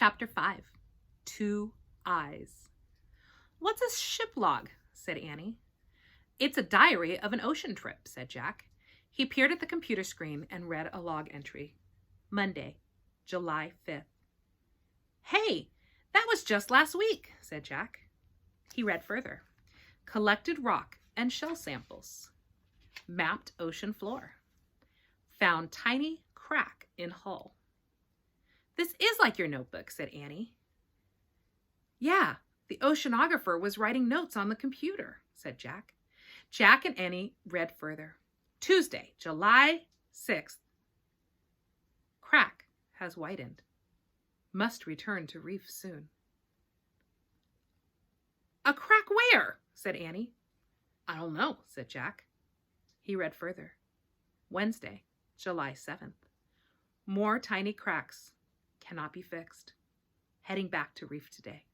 Chapter 5. Two Eyes. "What's a ship log?" said Annie. "It's a diary of an ocean trip," said Jack. He peered at the computer screen and read a log entry. Monday, July 5th. "Hey, that was just last week," said Jack. He read further. Collected rock and shell samples. Mapped ocean floor. Found tiny crack in hull. "This is like your notebook," said Annie. "Yeah, the oceanographer was writing notes on the computer," said Jack. Jack and Annie read further. Tuesday, July 6th. Crack has widened. Must return to reef soon. "A crack where?" said Annie. "I don't know," said Jack. He read further. Wednesday, July 7th. More tiny cracks. Cannot be fixed. Heading back to reef today.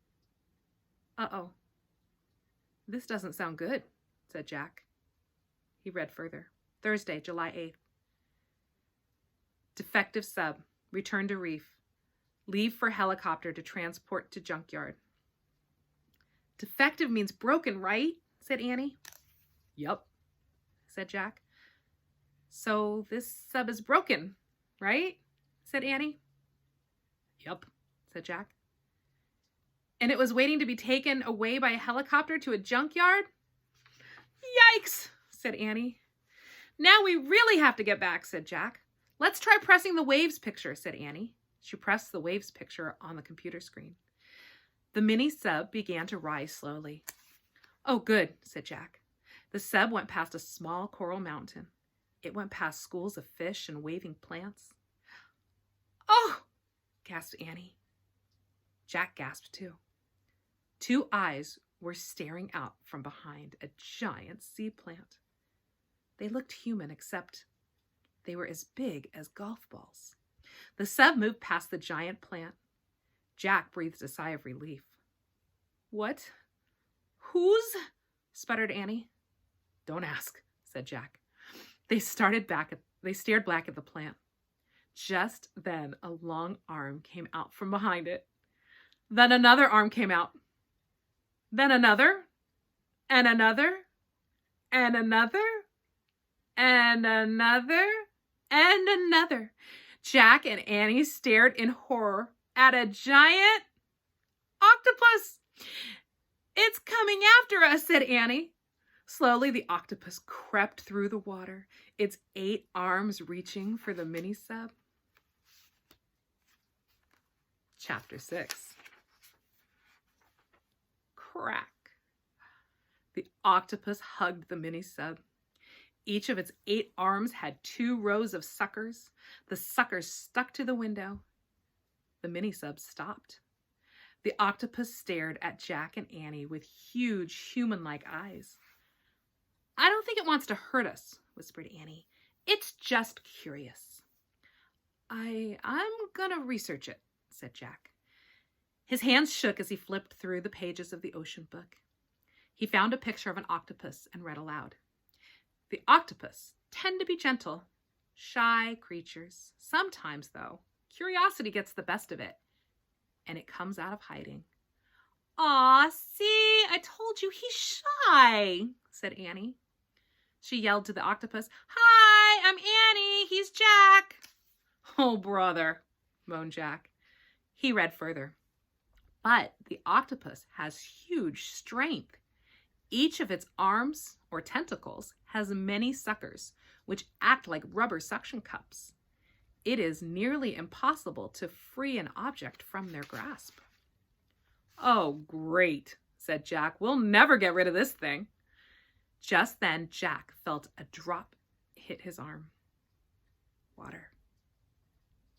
"Uh-oh. This doesn't sound good," said Jack. He read further. Thursday, July 8th. Defective sub. Return to reef. Leave for helicopter to transport to junkyard. "Defective means broken, right?" said Annie. "Yup," said Jack. "So this sub is broken, right?" said Annie. "Yup," said Jack. "And it was waiting to be taken away by a helicopter to a junkyard?" "Yikes," said Annie. "Now we really have to get back," said Jack. "Let's try pressing the waves picture," said Annie. She pressed the waves picture on the computer screen. The mini sub began to rise slowly. "Oh, good," said Jack. The sub went past a small coral mountain. It went past schools of fish and waving plants. "Oh!" gasped Annie. Jack gasped too. Two eyes were staring out from behind a giant sea plant. They looked human, except they were as big as golf balls. The sub moved past the giant plant. Jack breathed a sigh of relief. "What? Whose?" sputtered Annie. "Don't ask," said Jack. They stared back at the plant. Just then a long arm came out from behind it. Then another arm came out. Then another, and another, and another, and another, and another. Jack and Annie stared in horror at a giant octopus. "It's coming after us," said Annie. Slowly, the octopus crept through the water, its 8 arms reaching for the mini sub. Chapter 6. Crack. The octopus hugged the mini sub. Each of its 8 arms had 2 rows of suckers. The suckers stuck to the window. The mini sub stopped. The octopus stared at Jack and Annie with huge human-like eyes. "I don't think it wants to hurt us," whispered Annie. "It's just curious." I'm gonna research it," said Jack. His hands shook as he flipped through the pages of the ocean book. He found a picture of an octopus and read aloud. "The octopus tend to be gentle, shy creatures. Sometimes, though, curiosity gets the best of it, and it comes out of hiding." "Aw, see, I told you he's shy," said Annie. She yelled to the octopus, "Hi, I'm Annie. He's Jack." "Oh, brother," moaned Jack. He read further. But the octopus has huge strength. Each of its arms or tentacles has many suckers, which act like rubber suction cups. It is nearly impossible to free an object from their grasp. "Oh, great," said Jack. "We'll never get rid of this thing." Just then, Jack felt a drop hit his arm. Water.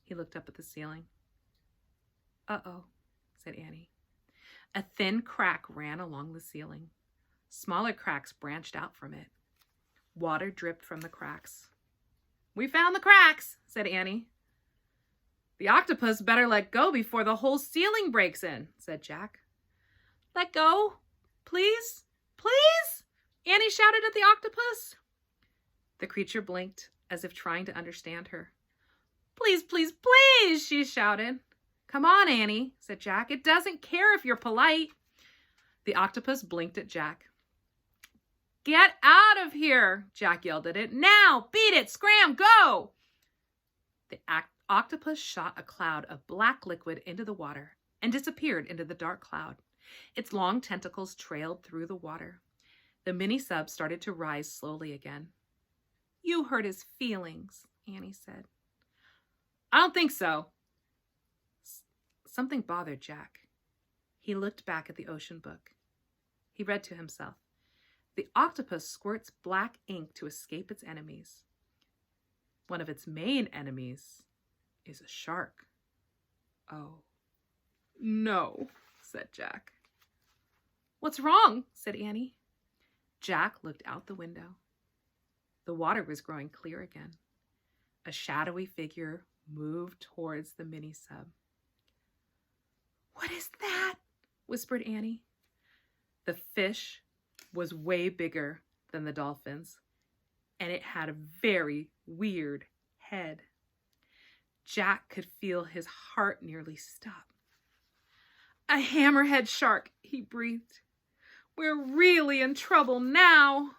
He looked up at the ceiling. "Uh-oh," said Annie. A thin crack ran along the ceiling. Smaller cracks branched out from it. Water dripped from the cracks. "We found the cracks," said Annie. "The octopus better let go before the whole ceiling breaks in," said Jack. "Let go? Please? Please?" Annie shouted at the octopus. The creature blinked as if trying to understand her. "Please, please, please," she shouted. Come on, Annie, said Jack. It doesn't care if you're polite. The octopus blinked at Jack. Get out of here, Jack yelled at it. Now, beat it, scram, go! The octopus shot a cloud of black liquid into the water and disappeared into the dark cloud. Its long tentacles trailed through the water. The mini-sub started to rise slowly again. You hurt his feelings, Annie said. I don't think so. Something bothered Jack. He looked back at the ocean book. He read to himself. The octopus squirts black ink to escape its enemies. One of its main enemies is a shark. Oh, no, said Jack. What's wrong? Said Annie. Jack looked out the window. The water was growing clear again. A shadowy figure moved towards the mini-sub. What is that? Whispered Annie. The fish was way bigger than the dolphins, and it had a very weird head. Jack could feel his heart nearly stop. A hammerhead shark, he breathed. We're really in trouble now.